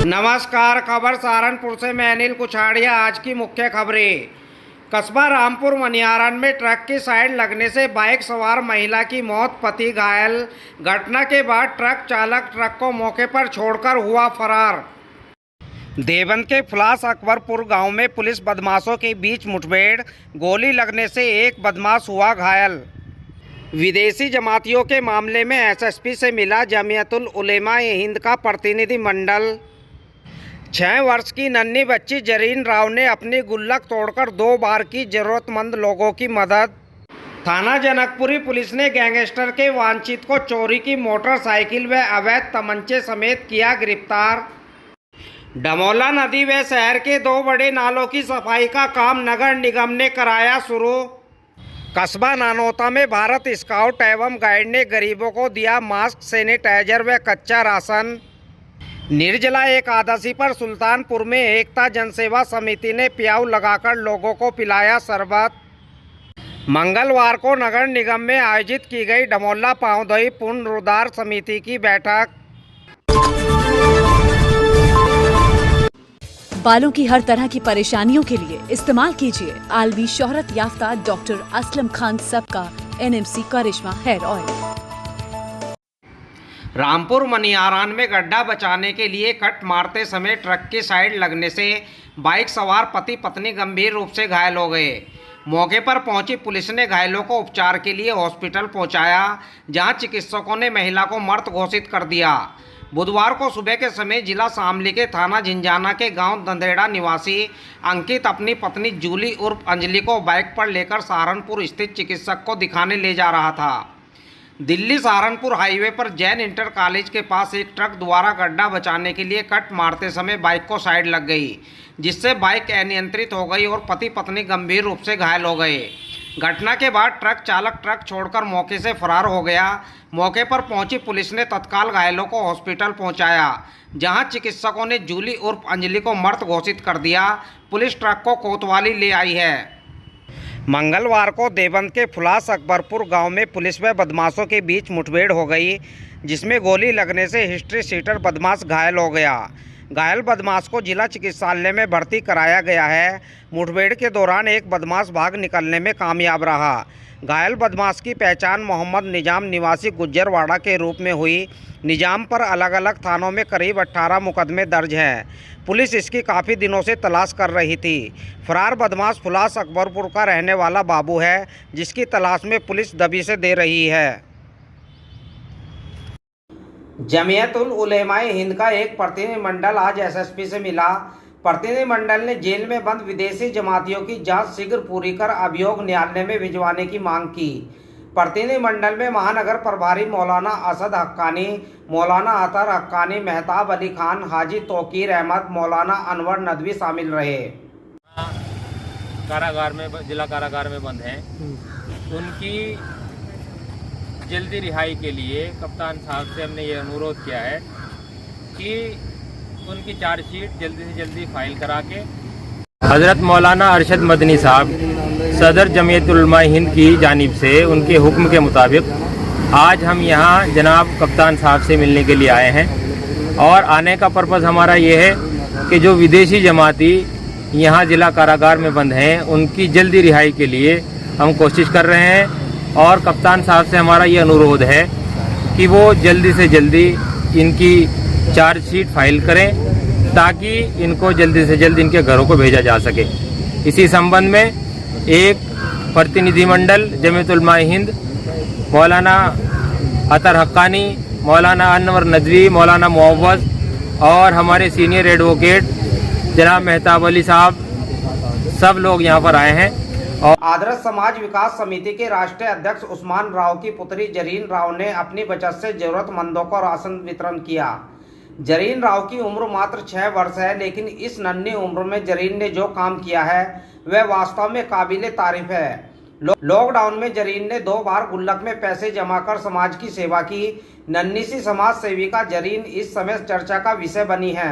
नमस्कार। खबर सहारनपुर से मैं अनिल कुछाड़िया। आज की मुख्य खबरें। कस्बा रामपुर मनियारन में ट्रक की साइड लगने से बाइक सवार महिला की मौत, पति घायल। घटना के बाद ट्रक चालक ट्रक को मौके पर छोड़कर हुआ फरार। देवबंद के फुलास अकबरपुर गांव में पुलिस बदमाशों के बीच मुठभेड़, गोली लगने से एक बदमाश हुआ घायल। विदेशी जमातियों के मामले में एसएसपी से मिला जमीयतुल उलेमा ए हिंद का प्रतिनिधिमंडल। 6 वर्ष की नन्ही बच्ची जरीन राव ने अपनी गुल्लक तोड़कर 2 बार की जरूरतमंद लोगों की मदद। थाना जनकपुरी पुलिस ने गैंगस्टर के वांछित को चोरी की मोटरसाइकिल व अवैध तमंचे समेत किया गिरफ्तार। डमोला नदी व शहर के 2 बड़े नालों की सफाई का काम नगर निगम ने कराया शुरू। कस्बा नानोता में भारत स्काउट एवं गाइड ने गरीबों को दिया मास्क, सैनिटाइजर व कच्चा राशन। निर्जला एकादशी पर सुल्तानपुर में एकता जनसेवा समिति ने प्याऊ लगाकर लोगों को पिलाया शरबत। मंगलवार को नगर निगम में आयोजित की गई डमोला पांवदही पुनरुद्धार समिति की बैठक। बालों की हर तरह की परेशानियों के लिए इस्तेमाल कीजिए आलवी शोहरत याफ्ता डॉक्टर असलम खान सबका NMC करिश्मा हेयर ऑयल। रामपुर मनियारान में गड्ढा बचाने के लिए कट मारते समय ट्रक की साइड लगने से बाइक सवार पति पत्नी गंभीर रूप से घायल हो गए। मौके पर पहुंची पुलिस ने घायलों को उपचार के लिए हॉस्पिटल पहुंचाया, जहां चिकित्सकों ने महिला को मृत घोषित कर दिया। बुधवार को सुबह के समय जिला शामली के थाना झिंझाना के गांव दंदेड़ा निवासी अंकित अपनी पत्नी जूली उर्फ अंजलि को बाइक पर लेकर सहारनपुर स्थित चिकित्सक को दिखाने ले जा रहा था। दिल्ली सहारनपुर हाईवे पर जैन इंटर कॉलेज के पास एक ट्रक द्वारा गड्ढा बचाने के लिए कट मारते समय बाइक को साइड लग गई, जिससे बाइक अनियंत्रित हो गई और पति पत्नी गंभीर रूप से घायल हो गए। घटना के बाद ट्रक चालक ट्रक छोड़कर मौके से फरार हो गया। मौके पर पहुंची पुलिस ने तत्काल घायलों को हॉस्पिटल पहुंचाया, जहां चिकित्सकों ने जूली उर्फ अंजलि को मृत घोषित कर दिया। पुलिस ट्रक को कोतवाली ले आई है। मंगलवार को देवबंद के फुलास अकबरपुर गांव में पुलिस व बदमाशों के बीच मुठभेड़ हो गई, जिसमें गोली लगने से हिस्ट्री सीटर बदमाश घायल हो गया। घायल बदमाश को जिला चिकित्सालय में भर्ती कराया गया है। मुठभेड़ के दौरान एक बदमाश भाग निकलने में कामयाब रहा। घायल बदमाश की पहचान मोहम्मद निजाम निवासी गुज्जरवाड़ा के रूप में हुई। निजाम पर अलग अलग थानों में करीब 18 मुकदमे दर्ज हैं। पुलिस इसकी काफ़ी दिनों से तलाश कर रही थी। फरार बदमाश फुलास अकबरपुर का रहने वाला बाबू है, जिसकी तलाश में पुलिस दबी से दे रही है। जमीयतुल उलेमा ए हिंद का एक प्रतिनिधिमंडल आज एसएसपी से मिला। प्रतिनिधिमंडल ने जेल में बंद विदेशी जमातियों की जांच शीघ्र पूरी कर अभियोग न्यायालय में भिजवाने की मांग की। प्रतिनिधिमंडल में महानगर प्रभारी मौलाना असद हक्कानी, मौलाना अतर हक्कानी, मेहताब अली खान, हाजी तौकीर अहमद, मौलाना अनवर नदवी शामिल रहे। कारागार में, जिला कारागार में बंद हैं, उनकी जल्दी रिहाई के लिए कप्तान साहब से हमने ये अनुरोध किया है कि उनकी चार्जशीट जल्दी से जल्दी फाइल करा के हज़रत मौलाना अरशद मदनी साहब सदर जमीयतुल उलमा हिंद की जानिब से उनके हुक्म के मुताबिक आज हम यहाँ जनाब कप्तान साहब से मिलने के लिए आए हैं। और आने का पर्पज़ हमारा ये है कि जो विदेशी जमाती यहाँ ज़िला कारागार में बंद हैं, उनकी जल्दी रिहाई के लिए हम कोशिश कर रहे हैं। और कप्तान साहब से हमारा ये अनुरोध है कि वो जल्दी से जल्दी इनकी चार्जशीट फाइल करें, ताकि इनको जल्दी से जल्दी इनके घरों को भेजा जा सके। इसी संबंध में एक प्रतिनिधिमंडल जमीयतुल उलमा हिंद, मौलाना अतर हक्कानी, मौलाना अनवर नदवी, मौलाना मुअव्वज़ और हमारे सीनियर एडवोकेट जनाब मेहताब अली साहब, सब लोग यहाँ पर आए हैं। और आदर्श समाज विकास समिति के राष्ट्रीय अध्यक्ष उस्मान राव की पुत्री जरीन राव ने अपनी बचत से जरूरतमंदों को राशन वितरण किया। जरीन राव की उम्र मात्र 6 वर्ष है, लेकिन इस नन्ही उम्र में जरीन ने जो काम किया है वह वास्तव में काबिले तारीफ है। लॉकडाउन में जरीन ने 2 बार गुल्लक में पैसे जमा कर समाज की सेवा की। नन्ही सी समाज सेविका जरीन इस समय चर्चा का विषय बनी है।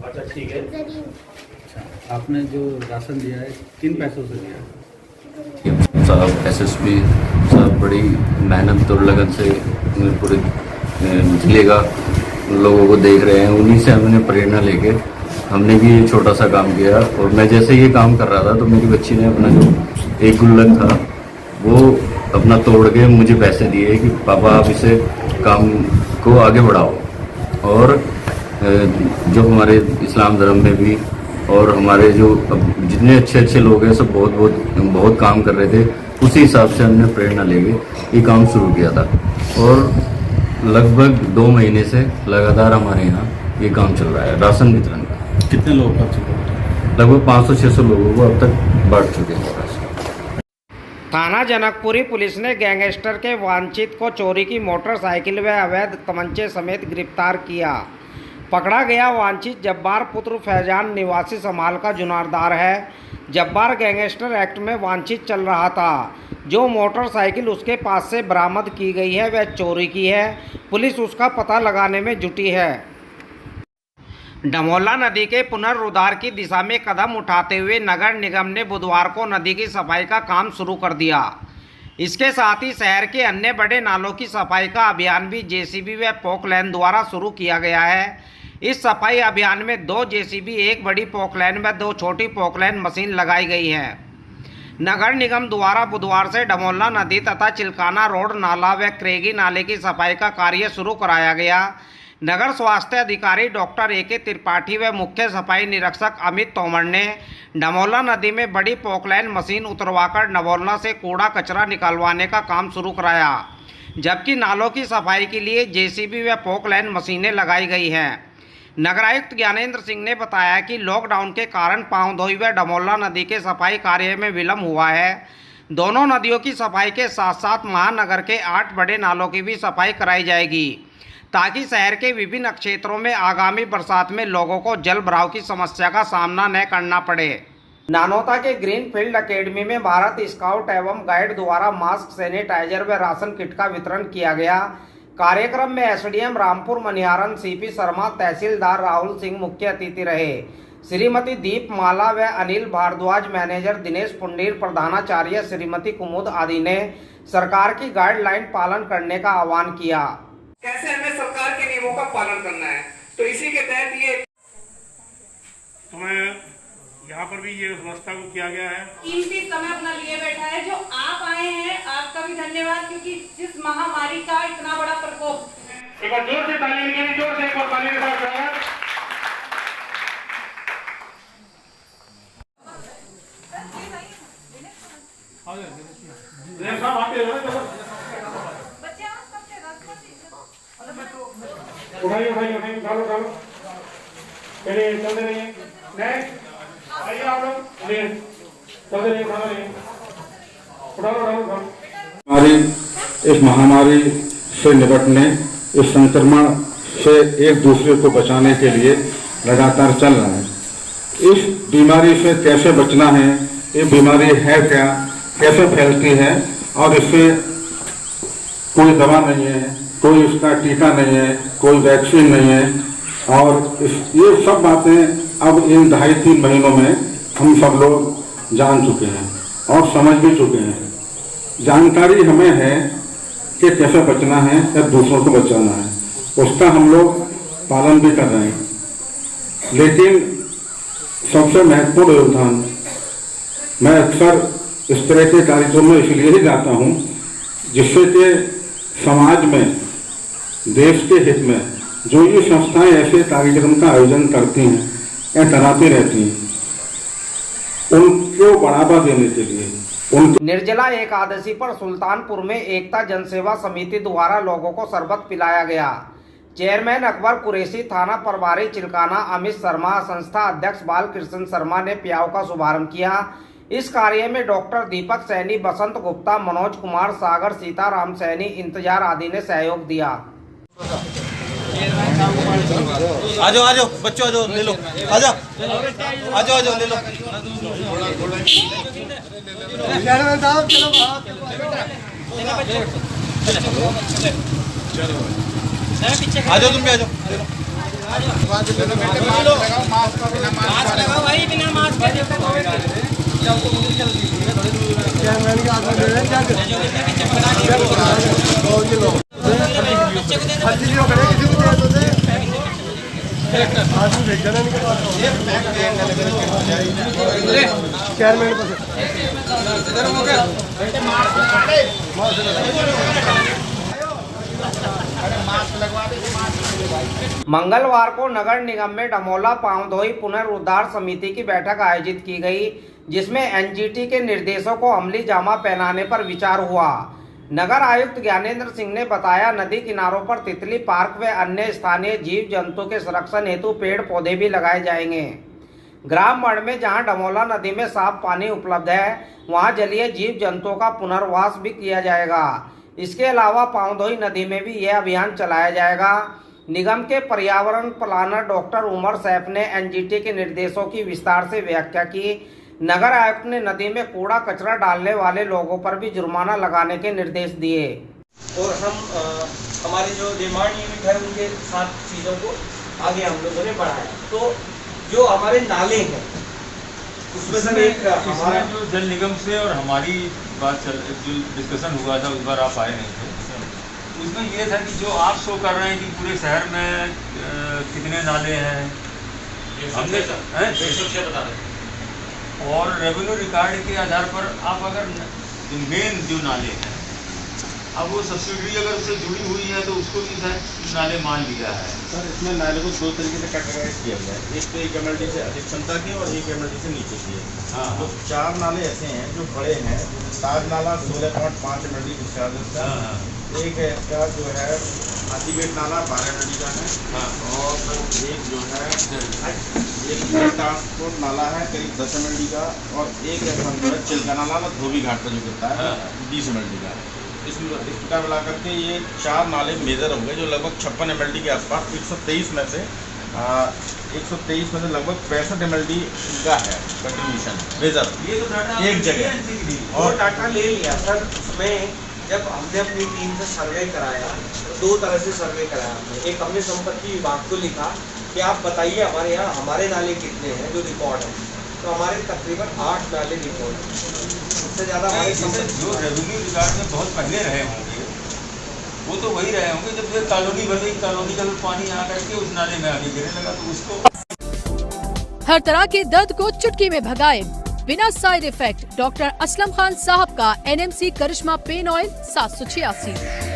अच्छा ठीक है। अच्छा, आपने जो राशन दिया है किन पैसों से दिया? साहब एसएसपी साहब बड़ी मेहनत और लगन से पूरे जिले का लोगों को देख रहे हैं, उन्हीं से हमने प्रेरणा लेके हमने भी ये छोटा सा काम किया। और मैं जैसे ये काम कर रहा था तो मेरी बच्ची ने अपना जो एक गुल्लक था वो अपना तोड़ के मुझे पैसे दिए कि पापा आप इसे काम को आगे बढ़ाओ। और जो हमारे इस्लाम धर्म में भी और हमारे जो जितने अच्छे अच्छे लोग हैं सब बहुत काम कर रहे थे, उसी हिसाब से हमने प्रेरणा लेके ये काम शुरू किया था। और लगभग 2 महीने से लगातार हमारे यहाँ ये काम चल रहा है राशन वितरण का। कितने लोग कर चुके हैं? लगभग 500-600 लोगों को अब तक बांट चुके हैं राशन। थाना जनकपुरी पुलिस ने गैंगस्टर के वांछित को चोरी की मोटरसाइकिल व अवैध तमंचे समेत गिरफ्तार किया। पकड़ा गया वांछित जब्बार पुत्र फैजान निवासी समाल का जुनारदार है। जब्बार गैंगस्टर एक्ट में वांछित चल रहा था। जो मोटरसाइकिल उसके पास से बरामद की गई है वह चोरी की है। पुलिस उसका पता लगाने में जुटी है। डमोला नदी के पुनरुद्धार की दिशा में कदम उठाते हुए नगर निगम ने बुधवार को नदी की सफाई का काम शुरू कर दिया। इसके साथ ही शहर के अन्य बड़े नालों की सफाई का अभियान भी जेसीबी व पोकलैन द्वारा शुरू किया गया है। इस सफाई अभियान में 2 जेसीबी, 1 बड़ी पोकलैन व 2 छोटी पोकलैन मशीन लगाई गई है। नगर निगम द्वारा बुधवार से डमोला नदी तथा चिलकाना रोड नाला व क्रेगी नाले की सफाई का कार्य शुरू कराया गया। नगर स्वास्थ्य अधिकारी डॉक्टर ए.के. त्रिपाठी व मुख्य सफाई निरीक्षक अमित तोमर ने डमोला नदी में बड़ी पोकलैन मशीन उतरवाकर डमोला से कूड़ा कचरा निकलवाने का काम शुरू कराया, जबकि नालों की सफाई के लिए जेसीबी व पोकलैन मशीनें लगाई गई हैं। नगरायुक्त ज्ञानेंद्र सिंह ने बताया कि लॉकडाउन के कारण पांवधोई व डमोला नदी के सफाई कार्य में विलम्ब हुआ है। दोनों नदियों की सफाई के साथ साथ महानगर के 8 बड़े नालों की भी सफाई कराई जाएगी, ताकि शहर के विभिन्न क्षेत्रों में आगामी बरसात में लोगों को जल भराव की समस्या का सामना न करना पड़े। नानोता के ग्रीनफील्ड एकेडमी में भारत स्काउट एवं गाइड द्वारा मास्क, सैनिटाइजर व राशन किट का वितरण किया गया। कार्यक्रम में एसडीएम रामपुर मनिहारन सीपी शर्मा, तहसीलदार राहुल सिंह मुख्य अतिथि रहे। श्रीमती दीपमाला व अनिल भारद्वाज, मैनेजर दिनेश पुंडीर, प्रधानाचार्य श्रीमती कुमुद आदि ने सरकार की गाइडलाइन पालन करने का आह्वान किया। कैसे हमें सरकार के नियमों का पालन करना है, तो इसी के तहत ये हमें यहाँ पर भी ये व्यवस्था को किया गया है। कीमती समय अपना लिए बैठा है, जो आप आए हैं आपका भी धन्यवाद, क्योंकि जिस महामारी का इतना बड़ा प्रकोप। एक बार जोर से ताली के लिए, जोर से एक बार ताली के साथ उठाइए उठाओ पहले चलते रहिए। नेक्स्ट आइए आप लोग, चलते रहिए, उठाओ। हमारी इस महामारी से निपटने, इस संक्रमण से एक दूसरे को बचाने के लिए लगातार चल रहा है। इस बीमारी से कैसे बचना है, ये बीमारी है क्या, कैसे फैलती है और इससे कोई दवा नहीं है, कोई इसका टीका नहीं है, कोई वैक्सीन नहीं है। और ये सब बातें अब इन 2.5-3 महीनों में हम सब लोग जान चुके हैं और समझ भी चुके हैं। जानकारी हमें है कि कैसे बचना है या दूसरों को बचाना है, उसका हम लोग पालन भी कर रहे हैं। लेकिन सबसे महत्वपूर्ण योगदान मैं अक्सर इस तरह के कार्यक्रम में इसलिए ही जाता हूँ जिससे कि समाज में, देश के हित में जो ये संस्थाएं ऐसे कार्यक्रम का आयोजन करती हैं या कराती रहती हैं, उनको बढ़ावा देने के लिए निर्जला एकादशी पर सुल्तानपुर में एकता जनसेवा समिति द्वारा लोगों को शरबत पिलाया गया। चेयरमैन अकबर कुरैशी, थाना प्रभारी चिलकाना अमित शर्मा, संस्था अध्यक्ष बालकृष्ण शर्मा ने प्याव का शुभारंभ किया। इस कार्य में डॉक्टर दीपक सैनी, बसंत गुप्ता, मनोज कुमार, सागर, सीताराम सैनी, इंतजार आदि ने सहयोग दिया। आजो बच्चों, आजो ले लो, आजो ले लो। आजो तुम भी आजो, ले लो। मंगलवार को नगर निगम में डमोला पावधोई पुनर्उद्धार समिति की बैठक आयोजित की गई, जिसमें एनजीटी के निर्देशों को अमली जामा पहनाने पर विचार हुआ। नगर आयुक्त ज्ञानेंद्र सिंह ने बताया, नदी किनारों पर तितली पार्क व अन्य स्थानीय जीव जंतु के संरक्षण हेतु पेड़ पौधे भी लगाए जाएंगे। ग्राम मड़ में जहां डमोला नदी में साफ पानी उपलब्ध है, वहां जलीय जीव जंतुओं का पुनर्वास भी किया जाएगा। इसके अलावा पावधोई नदी में भी यह अभियान चलाया जाएगा। निगम के पर्यावरण प्लानर डॉक्टर उमर सैफ ने एनजीटी के निर्देशों की विस्तार से व्याख्या की। नगर आयुक्त ने नदी में कूड़ा कचरा डालने वाले लोगों पर भी जुर्माना लगाने के निर्देश दिए। और हम हमारे जो निर्माण यूनिट है उनके साथ चीज़ों को आगे हम लोगों ने बढ़ाया। तो जो हमारे नाले हैं उसमें से एक हमारा जो जल निगम से और हमारी बात जो डिस्कशन हुआ था, उस बार आप आए नहीं थे, उसमें ये था कि जो आप शो कर रहे हैं कि पूरे शहर में कितने नाले हैं, हमने बता रहे और रेवेन्यू रिकॉर्ड के आधार पर आप अगर मेन जो नाले हैं, अब वो सब्सिडी अगर उससे जुड़ी हुई है तो उसको भी शायद नाले मान लिया है। सर, इसमें नाले को दो तरीके से कैटेगराइज किया गया है। एक तो एक एमएलडी से अधिक क्षमता की और एक एमएलडी से नीचे की है। हाँ, तो 4 नाले ऐसे हैं जो बड़े हैं। ताज नाला 16.5 एमएलडी डिस्चार्ज है। एक इसका जो है हाथीगेट नाला 12 एमएलडी का है। और एक जो है एक ट्रांसपोर्ट नाला है करीब 10 एमएलडी का, और एक है चिल्का नाला धोबी घाट पर जो गिरता है 20 एमएलडी का। इस प्रकार मिला करके ये 4 नाले मेजर होंगे जो लगभग 56 एमएलडी के आसपास 123 में से लगभग 65 एमएलडी का है कंट्रीब्यूशन मेजर। ये तो एक जगह और डाटा ले लिया सर। उसमें जब हमने अपनी टीम से सर्वे कराया तो 2 तरह से सर्वे कराया हमने। एक हमने संपत्ति विभाग को लिखा कि आप बताइए हमारे यहाँ हमारे नाले कितने हैं जो रिकॉर्ड है। तो हमारे तकरीबन 8 नाले रिकॉर्ड हैं। उससे ज़्यादा हमारे जो रेवेन्यू रिकॉर्ड में बहुत पहले रहे होंगे वो तो वही रहे होंगे। जब ये कॉलोनी बनी, कॉलोनी का पानी आ करके उस नाले में आगे गिरने लगा तो उसको हर तरह के दर्द को चुटकी में भगाए बिना side effect. Doctor Aslam Khan साहब का एनएमसी करिश्मा पेन ऑयल 786।